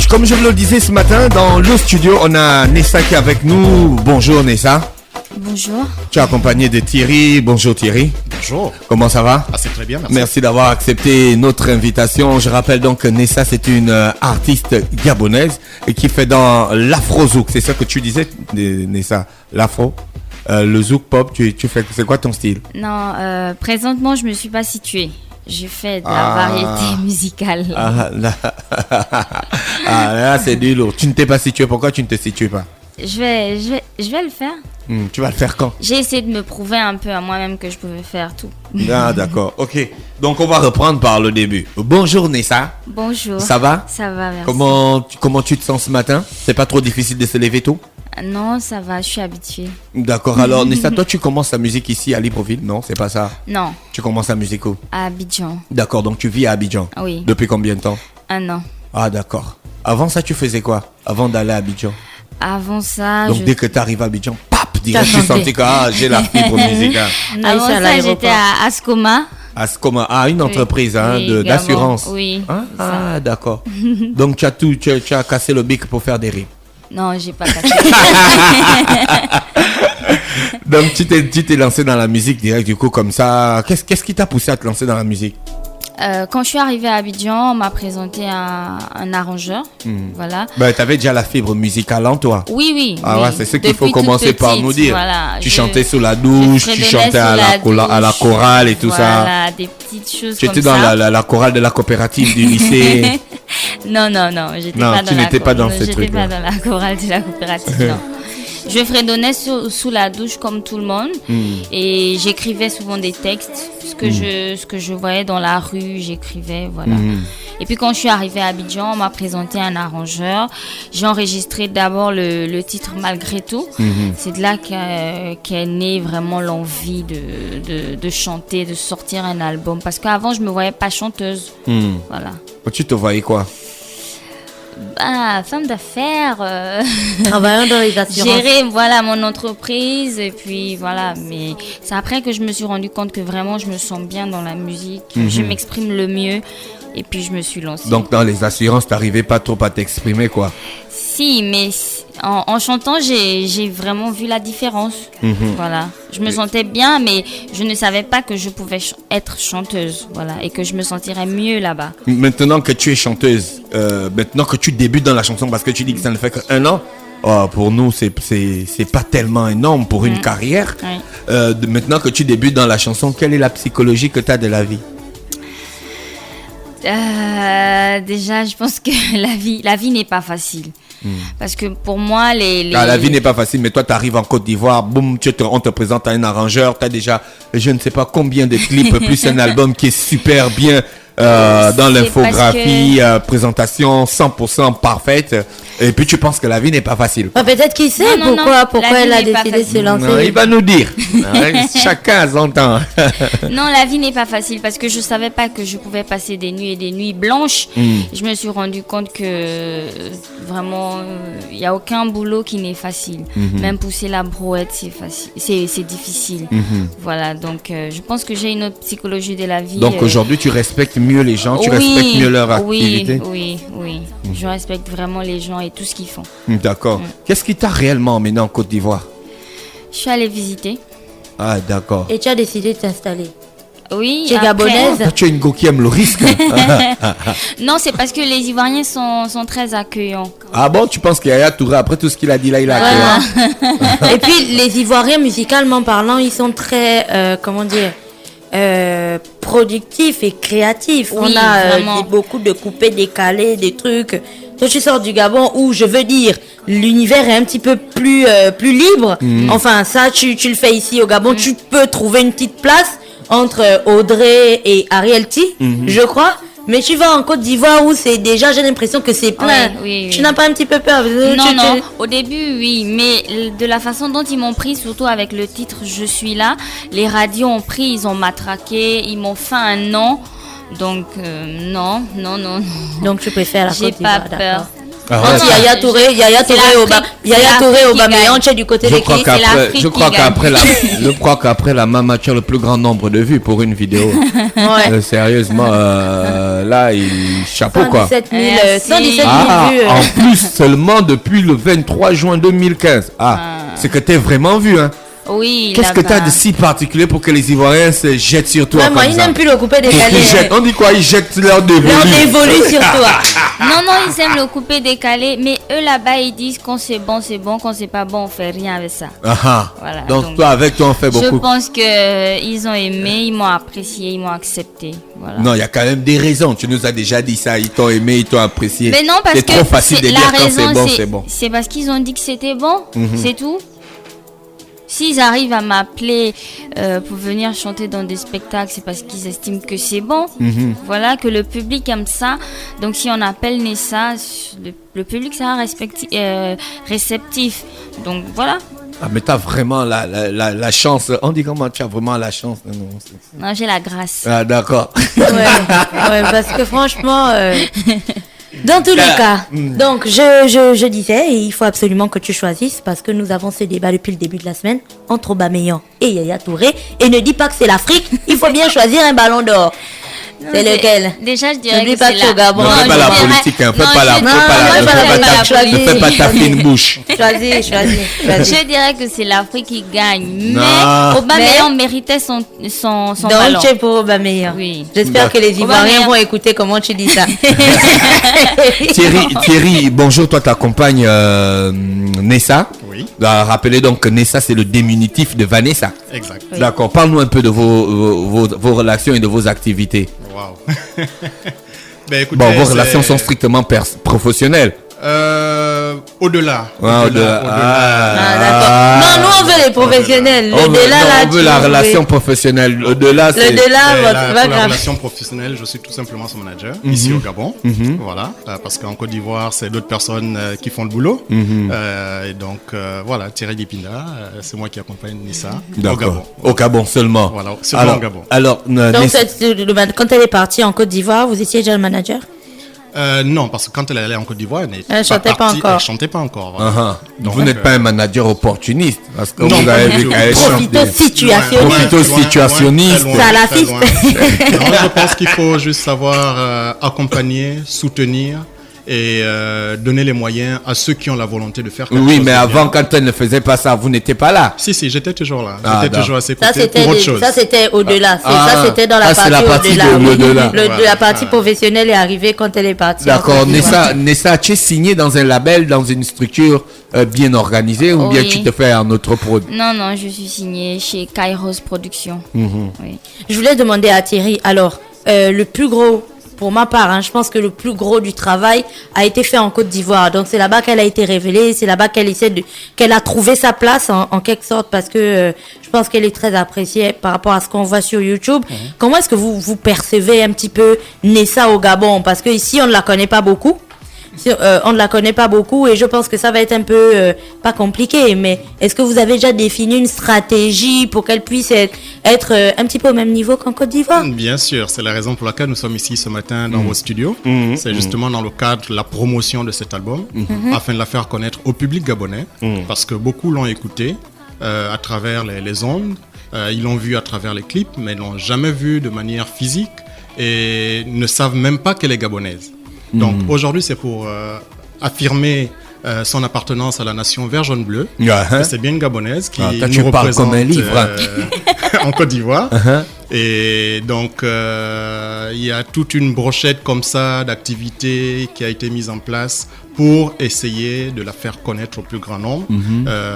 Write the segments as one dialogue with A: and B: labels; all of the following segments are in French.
A: comme je vous le disais ce matin, dans le studio, on a Nessa qui est avec nous. Bonjour Nessa.
B: Bonjour.
A: Tu es accompagné de Thierry. Bonjour Thierry.
C: Bonjour.
A: Comment ça va?
C: Ah, c'est très bien, merci.
A: Merci d'avoir accepté notre invitation. Je rappelle donc que Nessa, c'est une artiste gabonaise et qui fait dans l'afro-zouk. C'est ça que tu disais, Nessa? L'afro? Le zouk pop, tu fais, c'est quoi ton style?
B: Non, présentement, je me suis pas située. J'ai fait de la variété musicale.
A: Là, c'est du lourd. Tu ne t'es pas situé. Pourquoi tu ne te situes pas?
B: Je vais le faire.
A: Tu vas le faire quand?
B: J'ai essayé de me prouver un peu à moi-même que je pouvais faire tout.
A: Ah, d'accord. Ok. Donc, on va reprendre par le début. Bonjour Nessa.
B: Bonjour.
A: Ça va?
B: Ça va, merci.
A: Comment tu te sens ce matin? C'est pas trop difficile de se lever tôt?
B: Non, ça va, je suis habituée.
A: D'accord. Alors, Nessa, toi, tu commences la musique ici à Libreville? Non, c'est pas ça.
B: Non,
A: Tu commences la musique où?
B: à Abidjan.
A: D'accord. Donc, tu vis à Abidjan.
B: Oui.
A: Depuis combien de temps?
B: 1 an.
A: Ah, d'accord. Avant ça, tu faisais quoi? Avant d'aller à Abidjan?
B: Avant ça,
A: Donc, dès que tu arrives à Abidjan, pap, direct, tu
D: chanté.
A: sentais que j'ai la fibre musicale.
B: Avant ça, j'étais à Ascoma.
A: Ascoma, une entreprise
B: Oui, Gabon.
A: d'assurance.
B: Oui.
A: D'accord. Donc, tu as cassé le bic pour faire des rimes.
B: Non, j'ai pas cassé.
A: Donc, tu t'es lancé dans la musique direct, du coup, comme ça. Qu'est-ce qui t'a poussé à te lancer dans la musique?
B: Quand je suis arrivée à Abidjan, on m'a présenté un arrangeur. Voilà.
A: Ben, tu avais déjà la fibre musicale en toi.
B: Oui, oui.
A: Ah
B: oui.
A: ouais, c'est ce qu'il faut
B: Depuis toute
A: commencer par
B: petite,
A: nous dire.
B: Voilà,
A: Tu chantais sous la douche, tu chantais à la chorale et tout ça.
B: Voilà, des petites choses
A: Tu
B: comme
A: étais
B: ça.
A: dans la chorale de la coopérative du lycée.
B: Non, j'étais pas dans
A: n'étais pas dans ce
B: J'étais
A: truc,
B: pas
A: ouais.
B: dans la chorale de la coopérative, non. Je fredonnais sous la douche comme tout le monde et j'écrivais souvent des textes, ce que je voyais dans la rue, j'écrivais, voilà. Et puis quand je suis arrivée à Abidjan, on m'a présenté un arrangeur. J'ai enregistré d'abord le titre Malgré tout. C'est de là qu'est née vraiment l'envie de chanter, de sortir un album. Parce qu'avant, je me voyais pas chanteuse. Voilà.
A: Tu te voyais quoi?
B: Femme d'affaires,
D: Travaillant dans les assurances.
B: gérer voilà mon entreprise et puis voilà, mais c'est après que je me suis rendu compte que vraiment je me sens bien dans la musique, je m'exprime le mieux et puis je me suis lancée.
A: Donc, dans les assurances, t'arrivais pas trop à t'exprimer, quoi.
B: Si, mais en chantant, j'ai vraiment vu la différence. Voilà, je me sentais bien, mais je ne savais pas que je pouvais être chanteuse, voilà, et que je me sentirais mieux là-bas.
A: Maintenant que tu es chanteuse, maintenant que tu débutes dans la chanson, parce que tu dis que ça ne fait qu'1 an, pour nous, c'est pas tellement énorme pour une carrière.
B: Oui.
A: Maintenant que tu débutes dans la chanson, quelle est la psychologie que tu as de la vie?
B: Déjà, je pense que la vie n'est pas facile. Parce que pour moi,
A: La vie n'est pas facile, mais toi, tu arrives en Côte d'Ivoire, boum, on te présente à un arrangeur, tu as déjà, je ne sais pas combien de clips, plus un album qui est super bien dans l'infographie, présentation 100% parfaite. Et puis tu penses que la vie n'est pas facile.
D: Peut-être qu'il sait
B: Non,
D: pourquoi
B: la
D: elle a
B: vie n'est pas
D: décidé de se
B: facile.
D: lancer.
A: Non, il va nous dire. Chacun a son temps.
B: Non, la vie n'est pas facile parce que je savais pas que je pouvais passer des nuits et des nuits blanches. Je me suis rendu compte que vraiment, il n'y a aucun boulot qui n'est facile. Même pousser la brouette, c'est facile, c'est difficile. Voilà, donc je pense que j'ai une autre psychologie de la vie.
A: Donc aujourd'hui, tu respectes mieux les gens, tu respectes mieux leur activité.
B: Oui. Je respecte vraiment les gens et tout ce qu'ils font.
A: D'accord. Qu'est-ce qui t'a réellement emmené en Côte d'Ivoire?
B: Je suis allée visiter.
A: Ah, d'accord.
D: Et tu as décidé de t'installer.
B: Oui.
D: Tu es
B: après-
D: gabonaise.
A: Toi, tu es une go qui aime le risque.
B: Non, c'est parce que les Ivoiriens sont très accueillants.
A: Ah bon, tu penses qu'il y a Touré, après tout ce qu'il a dit là, il a
D: Et puis les Ivoiriens, musicalement parlant, ils sont très, productifs et créatifs.
B: Oui,
D: On a
B: vraiment.
D: beaucoup de coupés décalés, des trucs. Toi, tu sors du Gabon où, je veux dire, l'univers est un petit peu plus libre. Enfin, ça, tu le fais ici au Gabon. Tu peux trouver une petite place entre Audrey et Ariel T, je crois. Mais tu vas en Côte d'Ivoire où c'est déjà, j'ai l'impression que c'est plein.
B: Oui.
D: Tu n'as pas un petit peu peur?
B: Non. Au début, oui. Mais de la façon dont ils m'ont pris, surtout avec le titre Je suis là, les radios ont pris, ils ont matraqué, ils m'ont fait un nom. Donc, non.
D: Donc, tu préfères la
B: J'ai
D: Côte d'Ivoire,
B: pas peur.
D: d'accord. Entre Yaya Touré, Yaya Touré, Aubameyang, tu es du côté de qui?
A: Je crois qu'après la Mama, tu as le plus grand nombre de vues pour une vidéo.
D: Ouais.
A: Sérieusement, là, chapeau quoi.
D: 117 000 vues.
A: En plus, seulement depuis le 23 juin 2015. C'est que t'es vraiment vu, hein.
B: Oui.
A: Qu'est-ce que tu as de si particulier pour que les Ivoiriens se jettent sur toi comme
D: moi,
A: ça?
D: ils n'aiment plus le coupé décalé.
A: On dit quoi? Ils jettent leur dévolu.
D: Leur dévolu sur toi.
B: Non, ils aiment le coupé décalé, mais eux là-bas, ils disent quand c'est bon, quand c'est pas bon, on fait rien avec ça. Voilà,
A: donc toi, avec toi, on fait beaucoup.
B: Je pense qu'ils ont aimé, ils m'ont apprécié, ils m'ont accepté. Voilà.
A: Non, il y a quand même des raisons. Tu nous as déjà dit ça. Ils t'ont aimé, ils t'ont apprécié.
B: Mais non, parce que
A: c'est trop facile de dire quand c'est bon, c'est bon.
B: C'est parce qu'ils ont dit que c'était bon, c'est tout. S'ils arrivent à m'appeler pour venir chanter dans des spectacles, c'est parce qu'ils estiment que c'est bon. Voilà, que le public aime ça. Donc si on appelle Nessa, le public sera réceptif. Donc voilà.
A: Mais tu as vraiment la chance. On dit comment tu as vraiment la chance?
B: Non, j'ai la grâce.
A: D'accord.
D: Ouais, parce que franchement... Dans tous les cas, donc je disais, il faut absolument que tu choisisses parce que nous avons ce débat depuis le début de la semaine entre Aubameyang et Yaya Touré. Et ne dis pas que c'est l'Afrique, il faut bien choisir un ballon d'or. C'est lequel?
B: Déjà, je dirais que
D: c'est
B: c'est
D: Gabon.
A: Non, fais pas la politique, hein. Ne fais pas ta fine bouche.
D: Choisis.
B: Je dirais que c'est l'Afrique qui gagne. Mais Aubameyang méritait son ballon.
D: Donc, tu es pour Aubameyang.
B: Oui.
D: J'espère que les Ivoiriens vont écouter comment tu dis ça.
A: Thierry, bonjour, toi t'accompagnes Nessa.
C: Oui.
A: Rappelez donc que Nessa c'est le diminutif de Vanessa.
C: Exact.
B: Oui.
A: D'accord, parle-nous un peu de vos relations et de vos activités.
C: Wow. Ben, écoutez,
A: vos relations sont strictement professionnelles.
C: Au-delà.
A: D'accord.
D: Non, nous on veut les professionnels.
A: On veut la relation professionnelle. Au-delà, c'est...
C: La relation professionnelle, je suis tout simplement son manager ici au Gabon. Voilà, parce qu'en Côte d'Ivoire, c'est d'autres personnes qui font le boulot. Et donc, voilà, Thierry Dipinda, c'est moi qui accompagne Nessa au Gabon.
A: Au Gabon seulement.
C: Voilà, seulement au Gabon.
A: Alors,
D: donc, quand elle est partie en Côte d'Ivoire, vous étiez déjà le manager?
C: Non, parce que quand elle allait en Côte d'Ivoire,
D: elle chantait pas encore.
C: Elle chantait pas encore. Voilà.
A: Donc, vous n'êtes pas un manager opportuniste, parce que
C: non,
A: vous avez vu qu'elle
D: profito-situationniste.
C: Salafiste. Je pense qu'il faut juste savoir accompagner, soutenir et donner les moyens à ceux qui ont la volonté de faire quelque chose.
A: Oui, mais avant, quand elle ne faisait pas ça, vous n'étiez pas là.
C: Si, j'étais toujours là. J'étais toujours à ses côtés pour autre chose.
D: Ça, c'était au-delà. Ça, c'était dans la partie au-delà. La partie professionnelle est arrivée quand elle est partie.
A: D'accord. Nessa, tu es signé dans un label, dans une structure bien organisée ou bien tu te fais un autre prod?
B: Non, je suis signée chez Kairos Productions. Oui.
D: Je voulais demander à Thierry, alors, le plus gros... Pour ma part, je pense que le plus gros du travail a été fait en Côte d'Ivoire. Donc c'est là-bas qu'elle a été révélée, c'est là-bas qu'elle a trouvé sa place en quelque sorte parce que je pense qu'elle est très appréciée par rapport à ce qu'on voit sur YouTube. Comment est-ce que vous percevez un petit peu Nessa au Gabon? Parce que ici on ne la connaît pas beaucoup. On ne la connaît pas beaucoup et je pense que ça va être un peu, pas compliqué, mais est-ce que vous avez déjà défini une stratégie pour qu'elle puisse être un petit peu au même niveau qu'en Côte d'Ivoire?
C: Bien sûr, c'est la raison pour laquelle nous sommes ici ce matin dans vos studios. C'est justement dans le cadre de la promotion de cet album, afin de la faire connaître au public gabonais, parce que beaucoup l'ont écouté à travers les ondes, ils l'ont vu à travers les clips, mais ils l'ont jamais vu de manière physique et ne savent même pas qu'elle est gabonaise. Donc aujourd'hui, c'est pour affirmer son appartenance à la nation vert jaune bleu. C'est bien une gabonaise qui nous représente
A: comme un livre.
C: en Côte d'Ivoire. Et donc il y a toute une brochette comme ça d'activités qui a été mise en place pour essayer de la faire connaître au plus grand nombre.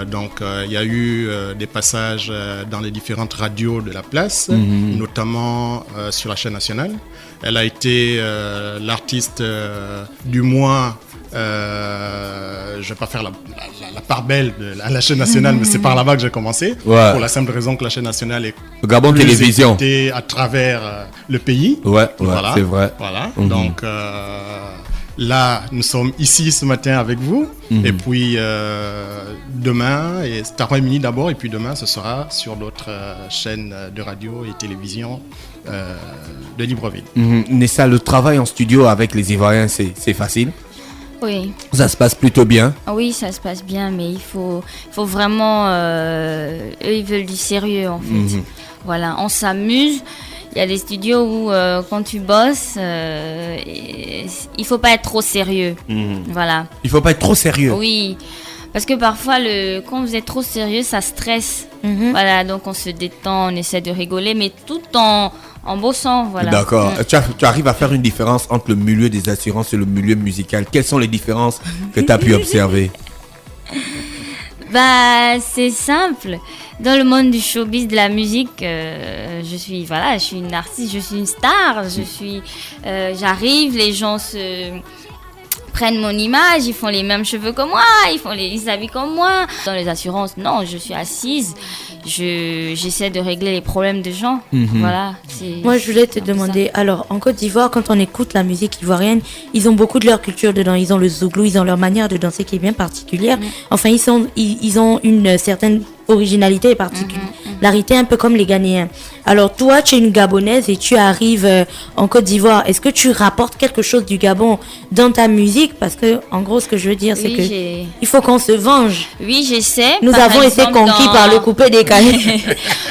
C: Donc il y a eu des passages dans les différentes radios de la place, notamment sur la chaîne nationale. Elle a été l'artiste du mois. Je ne vais pas faire la part belle à la chaîne nationale, mais c'est par là-bas que j'ai commencé. Pour la simple raison que la chaîne nationale est
A: Gabon Télévision
C: à travers le pays.
A: Voilà, c'est vrai.
C: Voilà. Donc là, nous sommes ici ce matin avec vous. Et puis demain, et cet après-midi d'abord, et puis demain, ce sera sur d'autres chaînes de radio et télévision de Libreville.
A: Nessa, le travail en studio avec les Ivoiriens, c'est facile?
B: Oui.
A: Ça se passe plutôt bien.
B: Oui, ça se passe bien, mais il faut vraiment... eux, ils veulent du sérieux, en fait. Voilà, on s'amuse. Il y a des studios où, quand tu bosses, il faut pas être trop sérieux. Voilà.
A: Il faut pas être trop sérieux.
B: Oui, parce que parfois, quand vous êtes trop sérieux, ça stresse. Voilà, donc on se détend, on essaie de rigoler, mais tout en bossant, voilà.
A: D'accord. Tu arrives à faire une différence entre le milieu des assurances et le milieu musical. Quelles sont les différences que tu as pu observer?
B: Bah, c'est simple. Dans le monde du showbiz, de la musique, je suis une artiste, je suis une star. J'arrive, les gens prennent mon image, ils font les mêmes cheveux que moi, ils s'habillent comme moi. Dans les assurances, non, je suis assise, j'essaie de régler les problèmes des gens. Voilà.
D: Moi, je voulais te demander, alors, en Côte d'Ivoire, quand on écoute la musique ivoirienne, ils ont beaucoup de leur culture dedans. Ils ont le zouglou, ils ont leur manière de danser qui est bien particulière. Enfin, ils ont une certaine originalité et particularité, un peu comme les Ghanéens. Alors, toi, tu es une Gabonaise et tu arrives en Côte d'Ivoire. Est-ce que tu rapportes quelque chose du Gabon dans ta musique? Parce que, en gros, ce que je veux dire, c'est il faut qu'on se venge.
B: Oui, j'essaie.
D: Nous avons été conquis par le coupé décalé.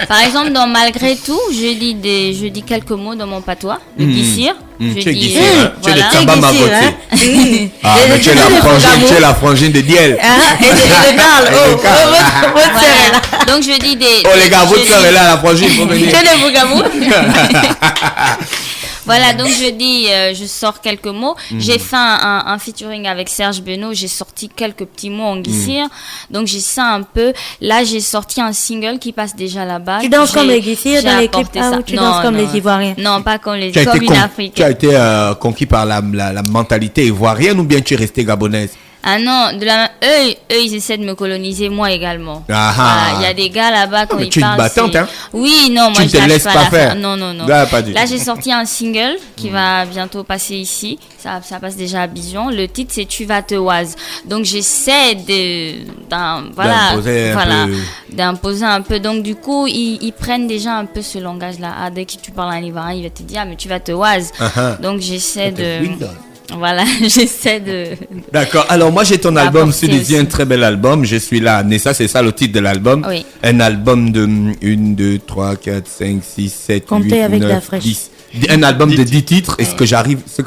B: Par exemple, dans Malgré tout, je dis quelques mots dans mon patois, le Guissir.
A: Tu es Guissir,
B: voilà.
A: tu es le Tsamba Magoté. Ah, mais tu es la frangine de Diel.
D: Et je parle.
B: Donc je dis des...
A: Oh les gars, votre soeur est là, la frangine, faut venir.
D: Tu es de Bougamou.
B: Voilà, donc je sors quelques mots. J'ai fait un featuring avec Serge Benoît, j'ai sorti quelques petits mots en Guissir. Donc j'ai ça un peu. Là, j'ai sorti un single qui passe déjà là-bas.
D: Tu danses comme les Guissirs dans les clips ou tu danses comme les Ivoiriens?
B: Non, pas comme les
A: Africains. Tu as été conquis par la mentalité ivoirienne ou bien tu es resté gabonaise?
B: Ah non, eux, ils essaient de me coloniser, moi également. Voilà, il y a des gars là-bas quand ils
A: tu es
B: parlent.
A: battante, hein?
B: Oui, non, moi
A: tu
B: je
A: ne te laisses pas faire.
B: Non.
A: Là, pas du
B: Là,
A: tout.
B: j'ai sorti un single qui va bientôt passer ici. Ça passe déjà à Abidjan. Le titre, c'est Tu vas te oise. Donc, j'essaie d'imposer un peu. Donc, du coup, ils prennent déjà un peu ce langage-là. Ah, dès que tu parles un Ivoirien, il va te dire, ah, mais tu vas te oise. Donc, j'essaie de... Voilà, j'essaie de...
A: D'accord. Alors, moi, j'ai ton album Sud-Isien, un très bel album. Je suis là. Nessa, c'est ça le titre de l'album.
B: Oui.
A: Un album de 1, 2, 3, 4, 5, 6, 7,
D: Comptez
A: 8,
D: avec
A: 9,
D: la fraîche.
A: 10. Un album de 10 titres. Et ce que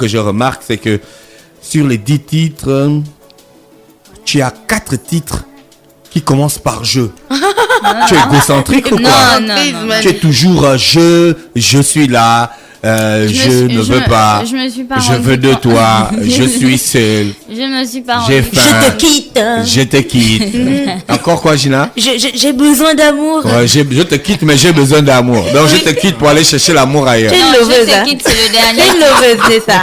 A: je remarque, c'est que sur les 10 titres, tu as 4 titres qui commencent par je. Tu es égocentrique ou quoi?
B: Non.
A: Tu es toujours je suis là. Je ne veux pas. Je veux de toi. Je suis seul.
B: Je me suis pas
A: J'ai
B: rendue.
A: faim.
D: Je te quitte.
A: Je te quitte. Encore quoi, Gina?
D: J'ai besoin d'amour.
A: Ouais, je te quitte, mais j'ai besoin d'amour. Donc je te quitte pour aller chercher l'amour ailleurs.
D: Tu es une
B: Non,
D: loveuse,
B: je te
D: hein.
B: quitte, c'est le dernier.
D: Tu es une loveuse, c'est ça.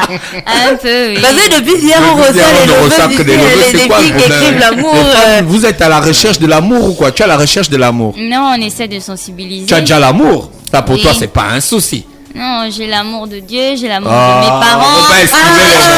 B: Un peu, oui.
D: Parce que depuis hier, on
A: Depuis hier,
D: reçoit
A: on
D: les
A: reçoit
D: loveuses
A: que des
D: ici,
A: loveuses.
D: les
A: C'est quoi le
D: filles qui
A: problème?
D: écrivent l'amour.
A: Les femmes, vous êtes à la recherche de l'amour ou quoi? Tu es à la recherche de l'amour.
B: Non, on essaie de sensibiliser.
A: Tu as déjà l'amour. Ça pour
B: Oui.
A: toi, c'est pas un souci.
B: Non, j'ai l'amour de Dieu, j'ai l'amour
A: Ah,
B: de mes parents.
A: faut pas esquiver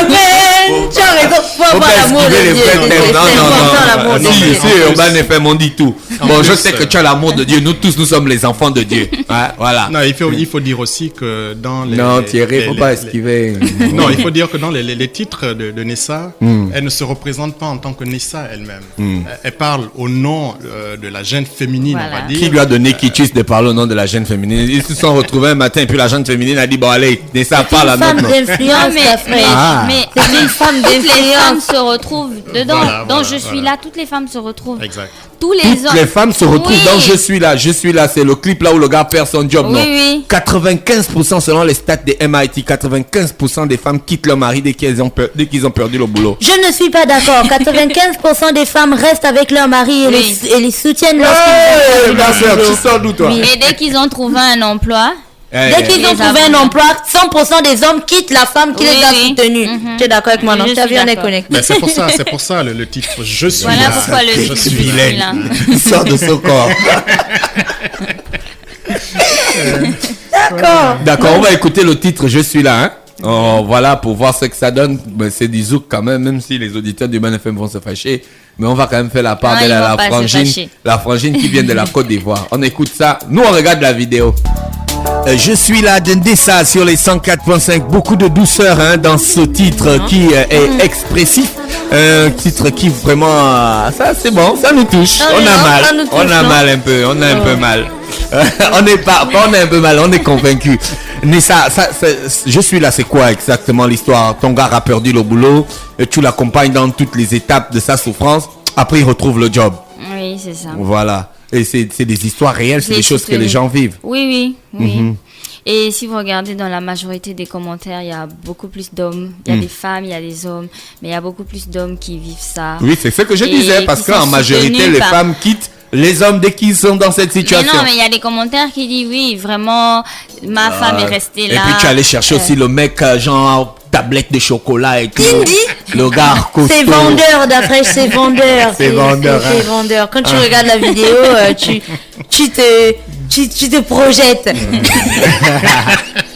D: Amen. Tu as raison. Faut
A: Faut
D: avoir
A: pas
D: l'amour de
A: esquiver
D: Dieu.
A: les vrais thèmes.
D: C'est important, l'amour
A: Non.
D: de
A: Si,
D: Dieu.
A: si, Urban FM, on dit tout. Bon, je
C: plus,
A: sais que tu as l'amour de Dieu. Nous tous, nous sommes les enfants de Dieu. Ouais, voilà.
C: Non, il faut dire aussi que dans les...
A: Non, Thierry, faut pas esquiver.
C: Non, il faut dire que dans les titres de Nessa, elle ne se représente pas en tant que Nessa elle-même. Elle parle au nom de la jeune féminine,
B: Voilà.
C: on va dire.
A: Qui lui a donné quitus de parler au nom de la jeune féminine? Ils se sont retrouvés un matin et puis la jeune féminine a dit bon allez, Nessa parle à
D: Une
A: notre
D: femme
A: nom.
D: d'influence, ta frère. C'est une femme
B: toutes les femmes
D: d'influence.
B: se retrouvent dedans.
C: Voilà,
B: Dans
C: voilà,
B: Je suis
C: voilà.
B: là, toutes les femmes se retrouvent.
C: Exact.
B: Tous les
A: Toutes
B: hommes.
A: les femmes se retrouvent
B: Oui.
A: dans Je suis là, c'est le clip là où le gars perd son job,
B: Oui,
A: non?
B: oui.
A: 95% selon les stats des MIT, 95% des femmes quittent leur mari dès qu'ils ont perdu le boulot.
D: Je ne suis pas d'accord. 95% des femmes restent avec leur mari et,
B: Oui.
D: les soutiennent
A: Hey,
D: lorsqu'ils
A: ma
D: ont
A: soeur, tu sors d'où toi?
B: Et dès qu'ils ont trouvé un emploi,
D: Dès qu'ils ont
B: Les
D: trouvé un
B: avocats.
D: emploi, 100% des hommes quittent la femme qui
B: Oui,
D: les a
B: oui.
D: soutenus. Tu es d'accord avec moi, non?
B: Je
D: Tu as
B: suis
D: vu, on est
B: d'accord.
D: connectés.
C: Mais c'est pour ça le titre Je suis
B: voilà
C: là.
B: pourquoi le
C: Je
B: titre
C: suis
B: Je suis
A: vilaine.
B: là.
A: Il sort de son corps.
D: D'accord.
A: D'accord, on va écouter le titre Je suis là, hein. Oh, voilà, pour voir ce que ça donne. Ben, c'est du zouk quand même si les auditeurs du Man FM vont se fâcher. Mais on va quand même faire la part
B: Non,
A: d'elle
B: ils
A: à
B: vont
A: la
B: pas se
A: frangine.
B: fâcher.
A: La frangine qui vient de la Côte d'Ivoire. On écoute ça. Nous, on regarde la vidéo. Je suis là d'Endessa sur les 104.5. Beaucoup de douceur dans ce titre qui est expressif. Un titre qui vraiment... ça c'est bon, ça nous touche. On a mal. On a mal un peu. On a un peu mal. On n'est pas... On a un peu mal. On est convaincu. Nessa, je suis là, c'est quoi exactement l'histoire? Ton gars a perdu le boulot. Tu l'accompagnes dans toutes les étapes de sa souffrance. Après, il retrouve le job.
B: Oui, c'est ça.
A: Voilà. Et c'est des histoires réelles, c'est des choses que les gens vivent.
B: Oui. Et si vous regardez dans la majorité des commentaires, il y a beaucoup plus d'hommes. Il y a des femmes, il y a des hommes. Mais il y a beaucoup plus d'hommes qui vivent ça.
A: Oui, c'est ce que je disais. Parce qu'en majorité, les femmes quittent les hommes dès qu'ils sont dans cette situation.
B: Mais non, mais il y a des commentaires qui disent oui, vraiment, ma femme est restée là.
A: Et puis tu allais chercher aussi le mec, genre tablette de chocolat et tout. Le gars costaud.
D: C'est vendeur, d'après c'est vendeur.
A: C'est vendeur.
D: C'est vendeur. Quand tu regardes la vidéo, tu te projettes.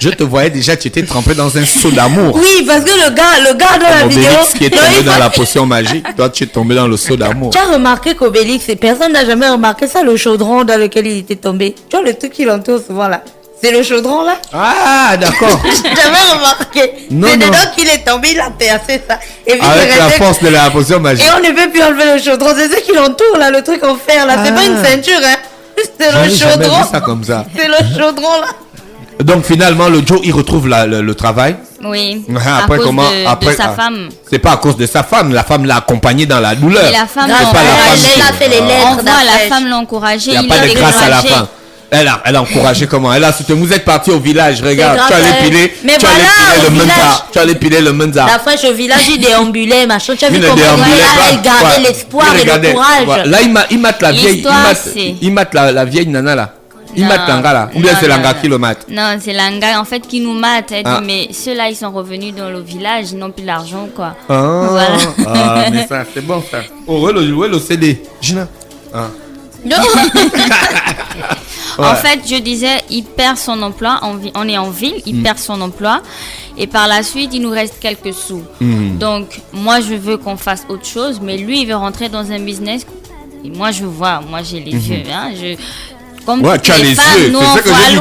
A: Je te voyais déjà, tu étais trempé dans un seau d'amour.
D: Oui, parce que le gars dans la vidéo.
A: Obélix qui est tombé dans la potion magique. Toi, tu es tombé dans le seau d'amour.
D: Tu as remarqué qu'Obélix, personne n'a jamais remarqué ça, le chaudron dans lequel il était tombé. Tu vois le truc qui l'entoure souvent là. C'est le chaudron là.
A: Ah, d'accord.
D: J'ai jamais remarqué. C'est dedans qu'il est tombé, il a percé ça. Et puis
A: avec la force de la potion magique.
D: Et on ne peut plus enlever le chaudron. C'est ce qui l'entoure là, le truc en fer là. C'est pas une ceinture, hein. C'est le chaudron.
A: Jamais vu ça comme ça.
D: C'est le chaudron là.
A: Donc finalement, le Joe, il retrouve le travail.
B: Oui.
A: Après, comment
B: de sa femme.
A: C'est pas à cause de sa femme. La femme l'a accompagné dans la douleur.
B: Et la femme,
A: c'est pas la femme
D: elle a fait les lettres.
B: On voit la femme l'encourager.
A: Il n'y a pas de grâce à la femme. Elle a encouragé comment? Elle a soutenu. Vous êtes parti au village, regarde, tu allais piler, tu allais piler le menza.
D: La fraîche au village, il déambulait, machin. Tu as vu
A: Il
D: comment
A: déambulait,
D: elle gardait l'espoir et le courage.
A: Là, il mate la vieille, il mate la vieille nana là. Il mate Langa là. Ou bien c'est Langa qui le mate?
B: Non, c'est Langa en fait qui nous mate. Elle dit, mais ceux-là, ils sont revenus dans le village, ils n'ont plus d'argent quoi.
A: Voilà. Ah, mais ça, c'est bon ça. Oh, le CD. Gina.
B: Non. En fait, je disais, il perd son emploi. On est en ville, il perd son emploi. Et par la suite, il nous reste quelques sous. Donc, moi, je veux qu'on fasse autre chose. Mais lui, il veut rentrer dans un business. Et moi, j'ai les yeux. Comme
A: tu as les yeux, c'est ça que j'ai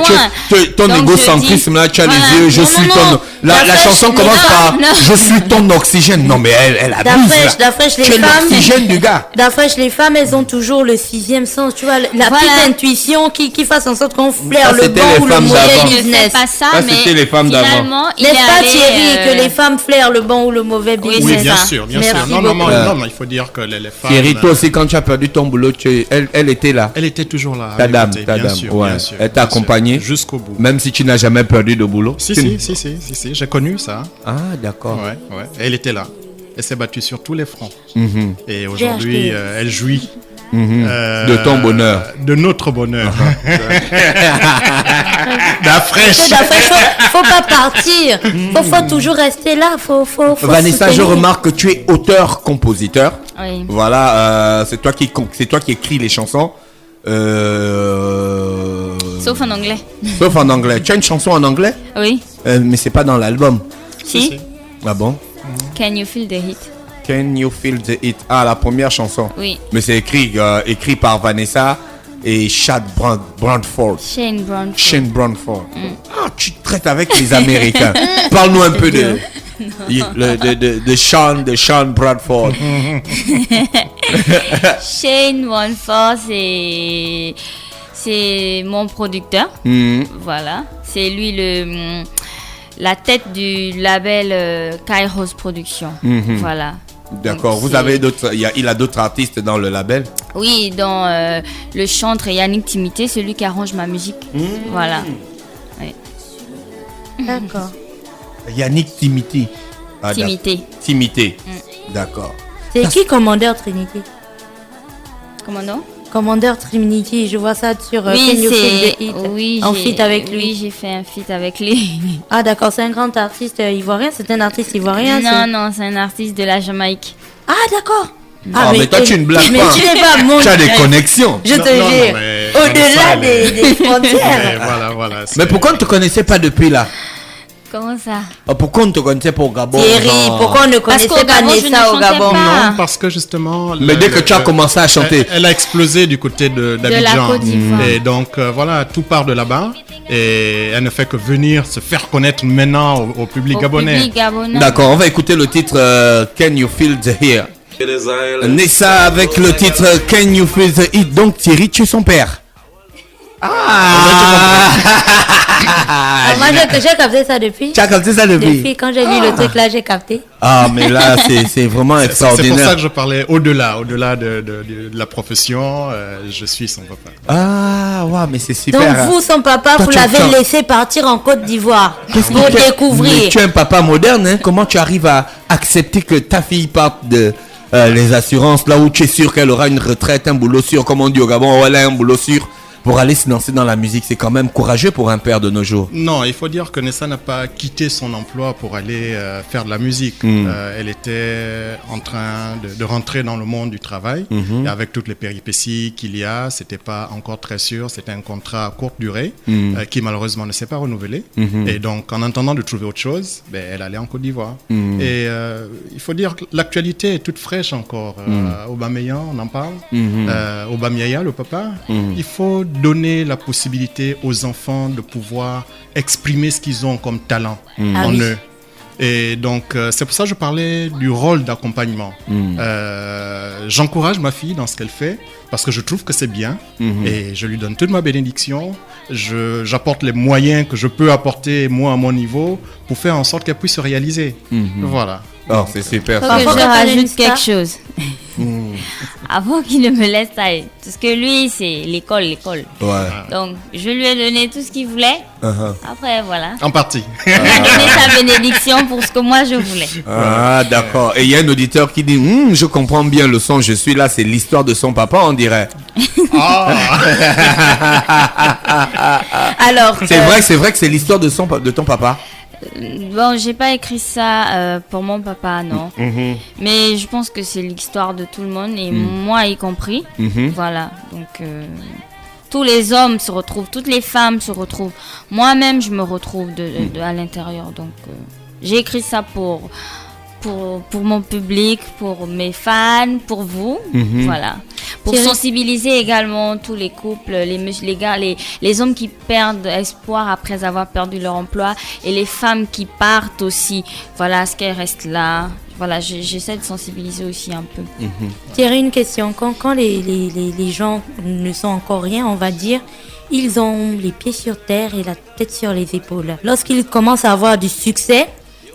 A: dit. Ton égocentrisme là, tu as les yeux. Je suis ton. La chanson commence par je suis ton oxygène. Non, mais elle abuse.
D: D'afresh, les
A: femmes. L'oxygène du gars.
D: D'afresh, les femmes, elles ont toujours le sixième sens. Tu vois, la petite intuition qui fasse en sorte qu'on flaire le bon ou le mauvais business.
B: C'est pas ça, mais
A: c'était les femmes d'avant.
D: N'est-ce pas Thierry que les femmes flairent le bon ou le mauvais business?
C: Oui, bien sûr. Non, il faut dire que les femmes.
A: Thierry, toi aussi, quand tu as perdu ton boulot, elle était là.
C: Elle était toujours là.
A: Ta dame. Bien sûr. Elle t'a accompagné
C: jusqu'au bout.
A: Même si tu n'as jamais perdu de boulot.
C: Si, j'ai connu ça.
A: Ah, d'accord.
C: Ouais. Elle était là. Elle s'est battue sur tous les fronts. Et aujourd'hui, elle jouit
A: de ton bonheur.
C: De notre bonheur. D'Afresh.
D: Faut pas partir. Faut toujours rester là. Faut
A: Vanessa, je remarque que tu es auteur-compositeur.
B: Oui.
A: Voilà, c'est toi qui écris les chansons.
B: Sauf en anglais.
A: Sauf en anglais. Tu as une chanson en anglais?
B: Oui.
A: Mais c'est pas dans l'album.
B: Si.
A: Ah bon?
B: Can you feel the heat?
A: Can you feel the heat? Ah, la première chanson.
B: Oui.
A: Mais c'est écrit par Vanessa et Shane Brandford. Shane Brandford. Ah, tu traites avec les Américains. Parle-nous un peu de Sean Bradford.
B: Shane Bradford, c'est mon producteur. Voilà, c'est lui la tête du label Kairos Production. Voilà.
A: D'accord. Vous avez d'autres. Il a d'autres artistes dans le label.
B: Oui, dans le chantre Yannick Timité, celui qui arrange ma musique. Voilà. Oui.
D: D'accord.
A: Yannick Timité. Timité.
B: D'accord.
D: C'est qui Commandeur Trinity?
B: Commandant?
D: Commandeur Trinity, je vois ça sur
B: oui,
D: en feat avec lui.
B: Oui, j'ai fait un feat avec lui.
D: Ah d'accord, c'est un grand artiste ivoirien, c'est un artiste ivoirien.
B: Non, c'est un artiste de la Jamaïque.
D: Ah d'accord.
A: Mais toi tu ne blagues pas.
D: Tu n'es pas mon...
A: Tu as des connexions.
D: Je te jure. Au-delà des frontières.
C: Voilà.
A: Mais pourquoi on ne te connaissait pas depuis là?
B: Comment ça?
A: Pourquoi on ne te connaissait pas au Gabon?
D: Thierry,
A: genre?
D: pourquoi on ne
B: Parce qu'au
D: connaissait pas
B: Gabon, je ne
D: Nessa au
B: chantais
D: Gabon?
B: pas.
C: Non, parce que justement...
A: Mais dès que tu as commencé à chanter.
C: Elle a explosé du côté d'Abidjan.
B: Côte d'Ivoire.
C: Et donc, voilà, tout part de là-bas. Et elle ne fait que venir se faire connaître maintenant au public gabonais.
A: D'accord, on va écouter le titre Can You Feel the Heat? Nessa avec le titre Can You Feel the Heat. Donc Thierry, tu es son père.
D: Moi, j'ai capté ça depuis.
A: Tu as capté ça
D: Depuis quand j'ai lu le truc là, j'ai capté.
A: Ah, mais là, c'est vraiment
C: C'est
A: extraordinaire.
C: pour ça que je parlais au-delà de la profession. Je suis son papa.
A: Ah, ouais, mais c'est super.
D: Donc vous, son papa,
A: Toi,
D: vous
A: tu
D: l'avez
A: entends.
D: laissé partir en Côte d'Ivoire pour
A: Mais
D: découvrir.
A: tu es un papa moderne, hein? Comment tu arrives à accepter que ta fille parte de les assurances, là où tu es sûr qu'elle aura une retraite, un boulot sûr, comme on dit au Gabon, elle a un boulot sûr, pour aller se lancer dans la musique? C'est quand même courageux pour un père de nos jours.
C: Non, il faut dire que Nessa n'a pas quitté son emploi pour aller faire de la musique. Elle était en train de rentrer dans le monde du travail. Et avec toutes les péripéties qu'il y a, c'était pas encore très sûr. C'était un contrat à courte durée qui malheureusement ne s'est pas renouvelé. Et donc, en attendant de trouver autre chose, elle allait en Côte d'Ivoire. Et il faut dire que l'actualité est toute fraîche encore. Aubameyang, on en parle. Aubameyang, le papa. Il faut donner la possibilité aux enfants de pouvoir exprimer ce qu'ils ont comme talent en eux. Et donc, c'est pour ça que je parlais du rôle d'accompagnement. J'encourage ma fille dans ce qu'elle fait parce que je trouve que c'est bien et je lui donne toute ma bénédiction. J'apporte les moyens que je peux apporter, moi, à mon niveau, pour faire en sorte qu'elle puisse se réaliser. Voilà.
A: Oh, c'est super.
B: Faut que
D: Faut
B: je
D: que
B: rajoute
D: ça.
B: quelque chose. Avant qu'il ne me laisse aller. Parce que lui, c'est l'école.
A: Ouais.
B: Donc, je lui ai donné tout ce qu'il voulait. Après, voilà.
C: En partie.
B: Il m'a donné sa bénédiction pour ce que moi je voulais.
A: Ah, d'accord. Et il y a un auditeur qui dit je comprends bien le son, je suis là, c'est l'histoire de son papa, on dirait.
D: Alors,
A: C'est vrai que c'est l'histoire de ton papa.
B: Bon, j'ai pas écrit ça pour mon papa, non. Mais je pense que c'est l'histoire de tout le monde et moi y compris. Voilà. Donc, tous les hommes se retrouvent, toutes les femmes se retrouvent. Moi-même, je me retrouve à l'intérieur. Donc, j'ai écrit ça pour mon public, pour mes fans, pour vous. Voilà. Pour
D: Thierry.
B: sensibiliser également tous les couples, les hommes qui perdent espoir après avoir perdu leur emploi et les femmes qui partent aussi. Voilà, ce qu'elles restent là. Voilà, j'essaie de sensibiliser aussi un peu.
D: Thierry, une question. Quand les gens ne sont encore rien, on va dire, ils ont les pieds sur terre et la tête sur les épaules. Lorsqu'ils commencent à avoir du succès,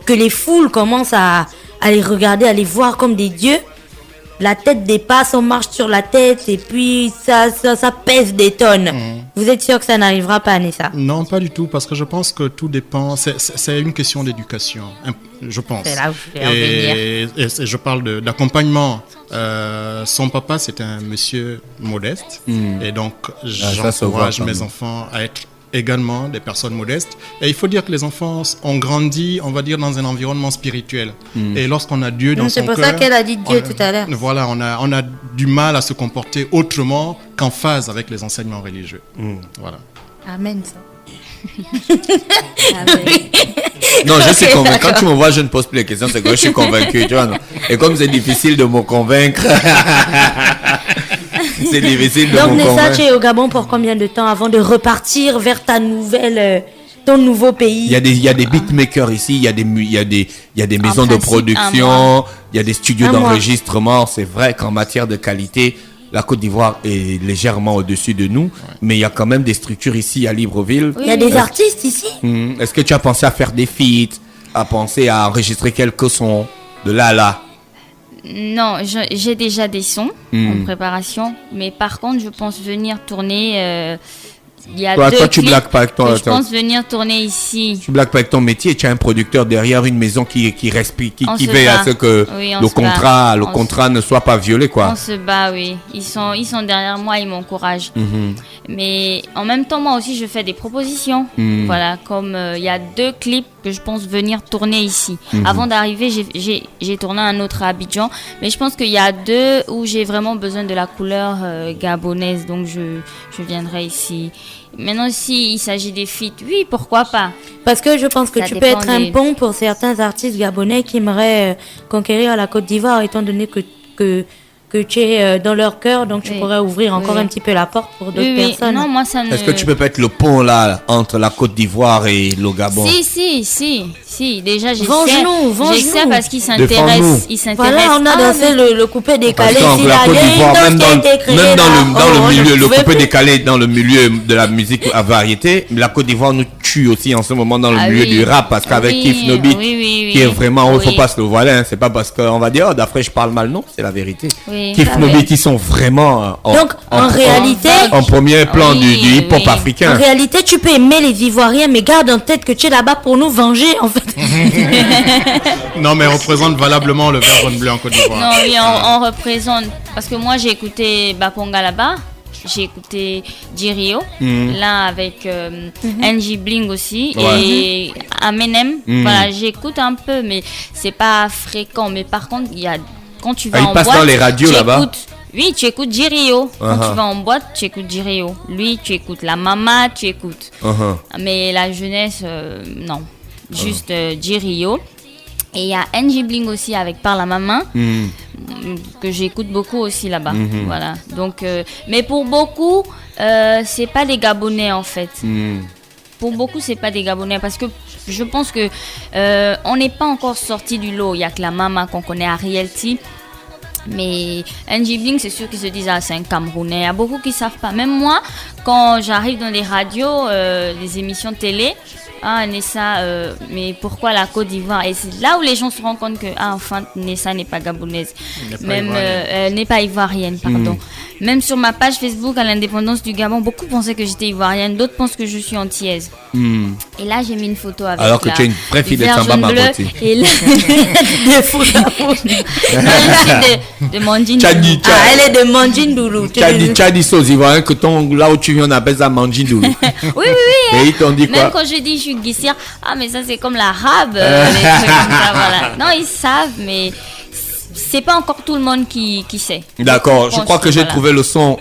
D: que les foules commencent à les regarder, à les voir comme des dieux, la tête dépasse, on marche sur la tête et puis ça pèse des tonnes. Vous êtes sûr que ça n'arrivera pas, Nessa?
C: Non, pas du tout, parce que je pense que tout dépend. C'est une question d'éducation, je pense.
D: C'est là où je vais en venir.
C: Et je parle d'accompagnement. Son papa, c'est un monsieur modeste. Et donc,
A: ça se voit
C: j'encourage
A: quand
C: mes
A: même.
C: enfants à être également des personnes modestes. Et il faut dire que les enfants ont grandi, on va dire, dans un environnement spirituel. Et lorsqu'on a Dieu dans son
D: C'est
C: cœur...
D: pour ça qu'elle a dit Dieu tout à l'heure.
C: Voilà, on a du mal à se comporter autrement qu'en phase avec les enseignements religieux. Voilà.
D: Amen, ça.
A: Non, je suis convaincu. Quand tu me vois, je ne pose plus les questions, c'est que je suis convaincu. Tu vois, non. Et comme c'est difficile de me convaincre, c'est difficile de
D: Donc,
A: me
D: Nessa,
A: convaincre.
D: tu es au Gabon pour combien de temps avant de repartir vers ton nouveau pays?
A: Il y a des beatmakers ici, il y a des maisons de
B: principe, un
A: production, il y a des studios
D: Un mois.
A: d'enregistrement. C'est vrai qu'en matière de qualité, la Côte d'Ivoire est légèrement au-dessus de nous, mais il y a quand même des structures ici à Libreville.
D: Il y a des artistes ici?
A: Est-ce que tu as pensé à faire des feats, à penser à enregistrer quelques sons de là à là?
B: Non, j'ai déjà des sons en préparation, mais par contre, je pense venir tourner. Il y a
A: Toi,
B: deux
A: tu
B: clips
A: blagues pas avec ton-
B: que je pense venir tourner ici.
A: Tu blagues pas avec ton métier, tu as un producteur derrière une maison qui respire, qui
B: On se
A: veille à
B: bat.
A: ce que
B: Oui, on
A: le
B: se bat.
A: contrat ne soit pas violé, quoi.
B: On se bat, oui. Ils sont derrière moi, ils m'encouragent. Mais en même temps, moi aussi, je fais des propositions. Voilà, comme il y a 2 clips que je pense venir tourner ici. Avant d'arriver, j'ai tourné un autre à Abidjan. Mais je pense qu'il y a 2 où j'ai vraiment besoin de la couleur gabonaise. Donc, je viendrai ici. Maintenant, s'il s'agit des feats, oui, pourquoi pas.
D: Parce que je pense que
B: Ça
D: tu peux
B: dépend
D: être un
B: des-
D: pont pour certains artistes gabonais qui aimeraient conquérir la Côte d'Ivoire, étant donné que tu es dans leur cœur, donc tu
B: Oui.
D: pourrais ouvrir encore
B: Oui.
D: un petit peu la porte pour d'autres
B: Oui, oui.
D: personnes.
B: Non, moi, ça ne...
A: Est-ce que tu peux pas être le pont là entre la Côte d'Ivoire et le Gabon?
B: Si. Déjà, j'essaie.
D: Venge-nous.
B: J'essaie parce qu'ils
A: Défends-nous.
B: s'intéressent. Ils s'intéressent.
D: Voilà, on a
B: Ah,
D: dansé
B: mais-
D: le coupé décalé.
A: Parce qu'en
D: ici,
A: la
D: là,
A: Côte
D: il y a une
A: d'Ivoire,
D: danse
A: même
D: qui a été créée, là.
A: dans le
D: Oh,
A: milieu,
D: je
A: le
D: pouvais
A: coupé
D: plus.
A: décalé dans le milieu de la musique à variété, la Côte d'Ivoire nous tue aussi en ce moment dans le
B: Ah
A: milieu
B: oui.
A: du rap parce qu'avec
B: Oui,
A: Kif No Beat,
B: oui,
A: qui est vraiment, il faut
B: Oui.
A: pas se le voiler, hein, c'est pas parce qu'on va dire, oh, d'après je parle mal, non, c'est la vérité.
B: Oui,
A: Kif
B: ça
A: No
B: va.
A: Beat, ils sont vraiment
D: Donc, en réalité,
A: en premier plan
B: Oui,
A: du hip-hop
B: oui.
A: africain.
D: En réalité, tu peux aimer les Ivoiriens, mais garde en tête que tu es là-bas pour nous venger, en fait.
C: Non, mais on représente valablement le vert, jaune, bleu en Côte d'Ivoire.
B: Non, oui, on représente. Parce que moi, j'ai écouté Bakonga là-bas. J'ai écouté Jirio, là avec NG Bling aussi,
A: Ouais.
B: et Amenem. Voilà, j'écoute un peu, mais c'est pas fréquent. Mais par contre, il y a, quand tu vas
A: Ah, il
B: en
A: passe
B: boîte,
A: dans les radios
B: tu
A: là-bas?
B: écoutes- Oui, tu écoutes Jirio. Quand
A: Uh-huh.
B: tu vas en boîte, tu écoutes Jirio. Lui, tu écoutes la Mama, tu écoutes.
A: Uh-huh.
B: Mais la jeunesse, non. Juste Jirio. Et il y a NG Bling aussi avec Par la Maman, que j'écoute beaucoup aussi là-bas. Voilà. Donc, mais pour beaucoup, c'est pas des Gabonais en fait. Pour beaucoup, c'est pas des Gabonais parce que je pense que on n'est pas encore sorti du lot. Il y a que la Mama qu'on connaît, Ariel T. Mais NG Bling, c'est sûr qu'ils se disent, ah, c'est un Camerounais. Il y a beaucoup qui ne savent pas. Même moi, quand j'arrive dans les radios, les émissions de télé, ah, Nessa, mais pourquoi la Côte d'Ivoire? Et c'est là où les gens se rendent compte que, ah, enfin, Nessa n'est pas gabonaise. Même, n'est pas ivoirienne, pardon. Même sur ma page Facebook à l'indépendance du Gabon, beaucoup pensaient que j'étais ivoirienne, d'autres pensent que je suis antillaise. Et là, j'ai mis une photo avec
A: Alors que tu es une vraie fille de Samba Maboti.
B: Et là,
D: De fou,
B: non, je suis de Mandjin.
A: Tchadi,
D: Ah, elle est de Mandjindoulou.
A: tu as dit ça aux Ivoiriens que là où tu viens, on appelle ça Mandjindoulou.
B: Oui.
A: Et ils t'ont dit
B: Même
A: quoi?
B: quand je dis je suis Guissir, ah mais ça c'est comme l'arabe, les trucs comme ça, voilà. Non, ils savent, mais c'est pas encore tout le monde qui sait.
A: D'accord, je
B: pense
A: crois que j'ai
B: voilà.
A: trouvé le son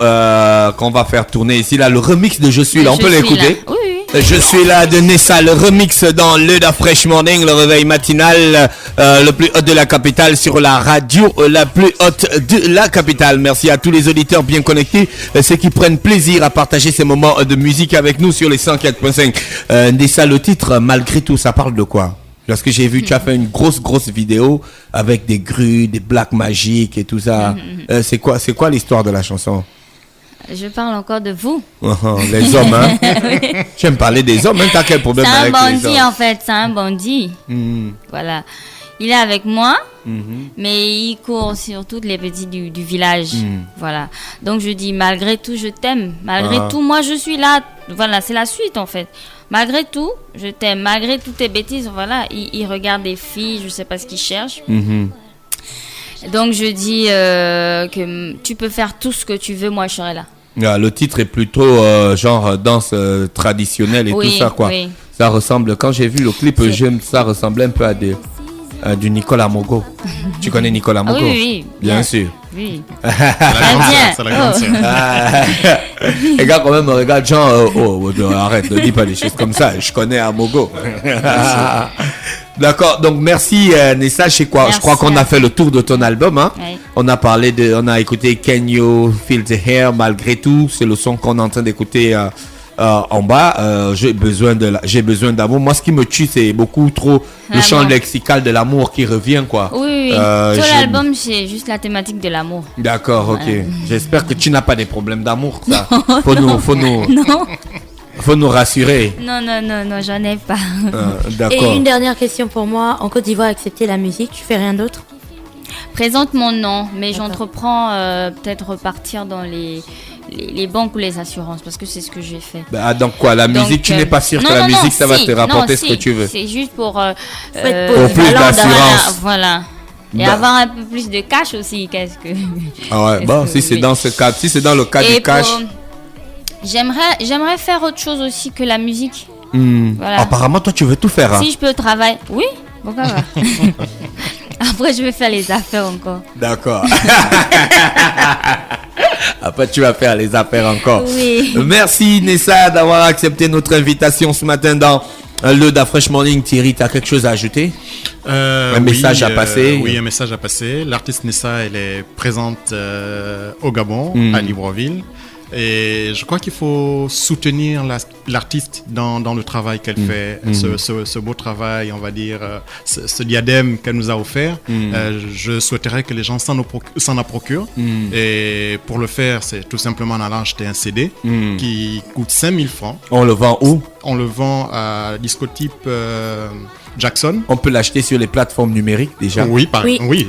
A: qu'on va faire tourner ici, là, le remix de Je suis là, on
B: Je
A: peut
B: suis
A: l'écouter?
B: là. Oui.
A: Je suis là de Nessa, le remix dans le Da Fresh Morning, le réveil matinal, le plus haut de la capitale sur la radio la plus haute de la capitale. Merci à tous les auditeurs bien connectés, ceux qui prennent plaisir à partager ces moments de musique avec nous sur les 104.5. Nessa, le titre, malgré tout, ça parle de quoi? Parce que j'ai vu, tu as fait une grosse vidéo avec des grues, des blagues magiques et tout ça. C'est quoi l'histoire de la chanson?
B: Je parle encore de vous.
A: Les hommes, hein? J'aime parler des hommes, hein? T'as quel problème
B: C'est un
A: avec les
B: bandit
A: hommes?
B: en fait, c'est un bandit. Voilà. Il est avec moi, mais il court sur toutes les petits du village. Voilà. Donc je dis, malgré tout, je t'aime. Malgré tout, moi je suis là. Voilà, c'est la suite en fait. Malgré tout, je t'aime. Malgré toutes tes bêtises, voilà. Il regarde des filles, je sais pas ce qu'il cherche. Donc je dis que tu peux faire tout ce que tu veux, moi je serai là.
A: Le titre est plutôt genre danse traditionnelle et
B: Oui,
A: tout ça, quoi.
B: oui.
A: Ça ressemble, quand j'ai vu le clip, ça ressemblait un peu à du Nicolas Mogo. Tu connais Nicolas
B: Ah
A: Mogo?
B: oui,
A: Bien sûr.
B: Oui.
C: C'est la grande
B: bien.
C: sœur, c'est la grande
B: Oh.
C: sœur.
A: Les gars, quand même, regarde, genre, arrête, ne dis pas des choses comme ça. Je connais Amogo. D'accord, donc merci Nessa. Je crois qu'on a fait le tour de ton album. Hein?
B: Oui.
A: On a écouté Can You Feel the Hair, malgré tout. C'est le son qu'on est en train d'écouter en bas. J'ai besoin d'amour. Moi, ce qui me tue, c'est beaucoup trop le champ
B: L'amour.
A: lexical de l'amour qui revient, quoi.
B: Oui. Sur l'album, c'est juste la thématique de l'amour.
A: D'accord, ok. J'espère que tu n'as pas des problèmes d'amour, ça. Faut nous rassurer.
B: Non, j'en ai pas.
A: D'accord.
D: Et une dernière question pour moi. En Côte d'Ivoire, excepté la musique, tu fais rien d'autre?
B: Présente mon nom, mais j'entreprends peut-être repartir dans les banques ou les assurances parce que c'est ce que j'ai fait.
A: Donc quoi, la musique, tu n'es pas sûr que la musique, ça va te rapporter ce que tu veux?
B: C'est juste pour
D: Pour
A: plus d'assurance.
B: Voilà. Et avoir un peu plus de cash aussi, qu'est-ce que...
A: Ah ouais, bon, si c'est dans ce cas, si c'est dans le cas du cash...
B: J'aimerais faire autre chose aussi que la musique. Voilà.
A: Apparemment, toi, tu veux tout faire. Hein?
B: Si je peux travailler... Oui, pourquoi pas. Après, je vais faire les affaires encore.
A: D'accord. Après, tu vas faire les affaires encore.
B: Oui.
A: Merci, Nessa, d'avoir accepté notre invitation ce matin dans le Da Fresh Morning. Thierry, tu as quelque chose à ajouter? Un message à passer?
C: Oui, un message à passer. L'artiste Nessa, elle est présente au Gabon, à Libreville. Et je crois qu'il faut soutenir l'artiste dans le travail qu'elle fait, ce beau travail, on va dire, ce diadème qu'elle nous a offert. Je souhaiterais que les gens s'en procurent. Et pour le faire, c'est tout simplement en allant acheter un CD qui coûte 5000 francs.
A: On le vend où?
C: On le vend à Discotype Jackson.
A: On peut l'acheter sur les plateformes numériques déjà?
C: Oui,
B: Oui.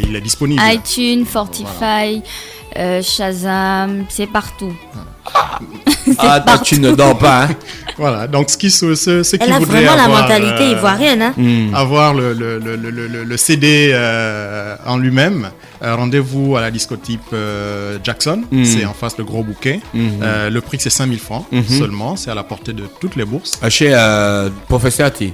C: il est disponible.
B: iTunes, Fortify, Shazam, c'est partout.
A: Ah, toi, tu ne dors pas, hein?
C: Voilà, donc ce qui
D: Elle a
C: voudrait
D: vraiment la
C: avoir,
D: mentalité ivoirienne. Hein.
C: avoir le CD en lui-même, rendez-vous à la discotype Jackson, c'est en face le gros bouquet. Le prix c'est 5000 francs seulement, c'est à la portée de toutes les bourses.
A: Chez Professeur T.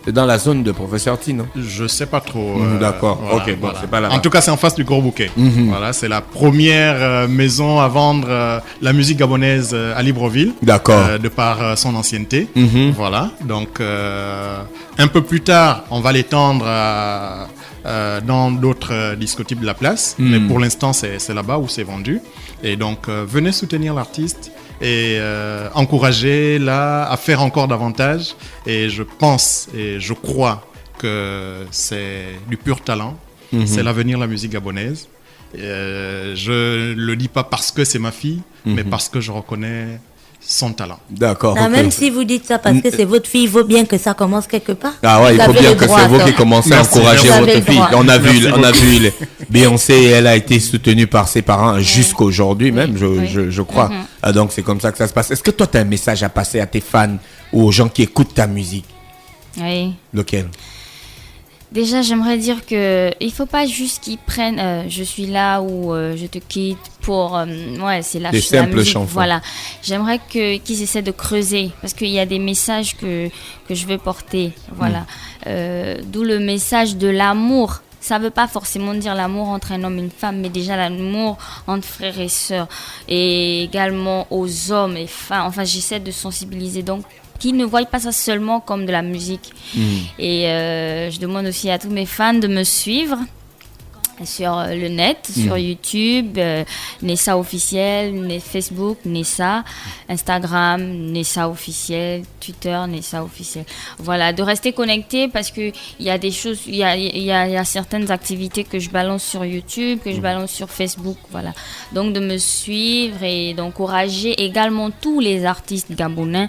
A: C'est dans la zone de Professeur T, non?
C: Je sais pas trop.
A: D'accord,
C: voilà,
A: ok, bon, c'est pas là-bas.
C: En tout cas, c'est en face du gros bouquet. Voilà, c'est la première maison à vendre la musique gabonaise à Libreville.
A: D'accord.
C: De par son ancienneté. Voilà, donc un peu plus tard, on va l'étendre dans d'autres discotypes de la place. Mais pour l'instant, c'est là-bas où c'est vendu. Et donc, venez soutenir l'artiste et encourager-la à faire encore davantage. Et je pense et je crois que c'est du pur talent. C'est l'avenir de la musique gabonaise. Je le dis pas parce que c'est ma fille, mais parce que je reconnais son talent.
A: D'accord.
D: Ah,
A: ok.
D: même si vous dites ça parce que c'est votre fille, il vaut bien que ça commence quelque part.
A: Ah ouais, il faut
D: Vous avez
A: bien
D: le
A: que
D: droit
A: c'est vous
D: à ça.
A: qui commencez à
C: Merci.
A: encourager
D: Vous avez
A: votre
D: le
A: fille.
D: droit.
A: On a vu,
C: Merci
A: Beyoncé, elle a été soutenue par ses parents jusqu'aujourd'hui même, je crois. Ah, donc c'est comme ça que ça se passe. Est-ce que toi, tu as un message à passer à tes fans ou aux gens qui écoutent ta musique?
B: Oui.
A: Lequel?
B: Déjà, j'aimerais dire que il faut pas juste qu'ils prennent je suis là ou je te quitte pour ouais, c'est la,
A: Des
B: la
A: simples
B: musique,
A: chansons.
B: voilà. J'aimerais qu'ils essaient de creuser parce qu'il y a des messages que je veux porter, voilà. D'où le message de l'amour. Ça veut pas forcément dire l'amour entre un homme et une femme, mais déjà l'amour entre frères et sœurs et également aux hommes et femmes. Enfin, j'essaie de sensibiliser donc qu'ils ne voient pas ça seulement comme de la musique. Et je demande aussi à tous mes fans de me suivre sur le net, sur YouTube, Nessa officiel, Facebook, Nessa, Instagram, Nessa officiel, Twitter, Nessa officiel. Voilà, de rester connecté parce que il y a des choses, il y a certaines activités que je balance sur YouTube, que je balance sur Facebook, voilà. Donc de me suivre et d'encourager également tous les artistes gabonais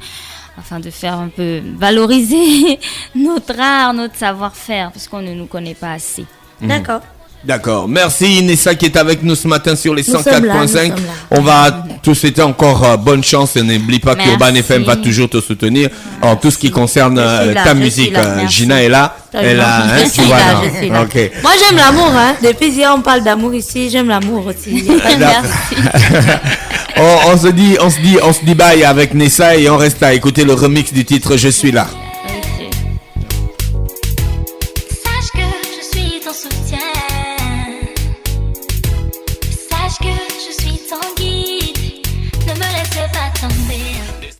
B: afin de faire un peu valoriser notre art, notre savoir-faire, parce qu'on ne nous connaît pas assez.
D: D'accord.
A: D'accord. Merci Nessa qui est avec nous ce matin sur les
D: Nous sommes là,
A: 104.5.
D: nous sommes là.
A: On va te souhaiter encore bonne chance et n'oublie pas
B: Merci.
A: qu'Urban FM va toujours te soutenir en tout ce qui concerne
D: Je suis là,
A: ta
D: je
A: musique.
D: suis là.
B: Merci.
A: Gina est là. Elle a, hein,
D: Je
A: tu
D: suis
A: vois,
D: là,
A: non.
D: je suis là.
A: Ok.
D: Moi, j'aime l'amour. Hein. Depuis hier, on parle d'amour ici. J'aime l'amour aussi.
B: Merci.
A: On se dit bye avec Nessa et on reste à écouter le remix du titre Je suis là.